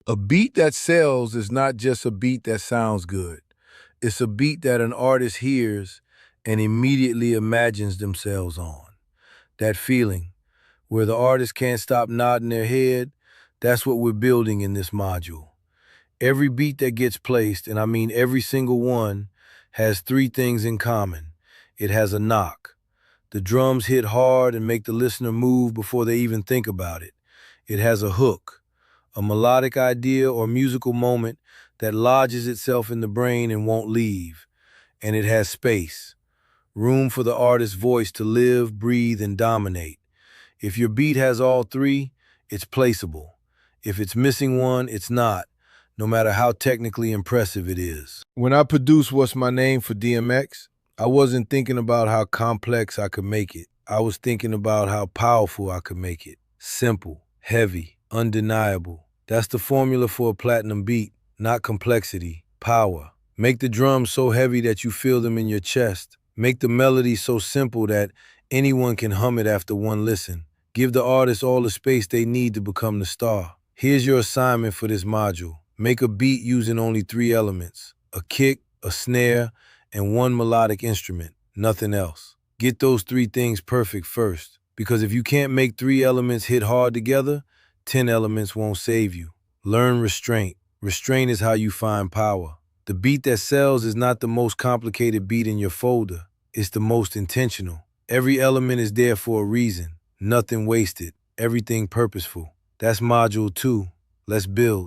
A beat that sells is not just a beat that sounds good. It's a beat that an artist hears and immediately imagines themselves on. That feeling, where the artist can't stop nodding their head, that's what we're building in this module. Every beat that gets placed, and I mean every single one, has three things in common. It has a knock. The drums hit hard and make the listener move before they even think about it. It has a hook, a melodic idea or musical moment that lodges itself in the brain and won't leave. And it has space, room for the artist's voice to live, breathe, and dominate. If your beat has all three, it's placeable. If it's missing one, it's not, no matter how technically impressive it is. When I produced What's My Name for DMX, I wasn't thinking about how complex I could make it. I was thinking about how powerful I could make it. Simple, heavy, undeniable. That's the formula for a platinum beat, not complexity, power. Make the drums so heavy that you feel them in your chest. Make the melody so simple that anyone can hum it after one listen. Give the artist all the space they need to become the star. Here's your assignment for this module. Make a beat using only three elements: a kick, a snare, and one melodic instrument, nothing else. Get those three things perfect first, because if you can't make three elements hit hard together, 10 elements won't save you. Learn restraint. Restraint is how you find power. The beat that sells is not the most complicated beat in your folder. It's the most intentional. Every element is there for a reason. Nothing wasted. Everything purposeful. That's module 2. Let's build.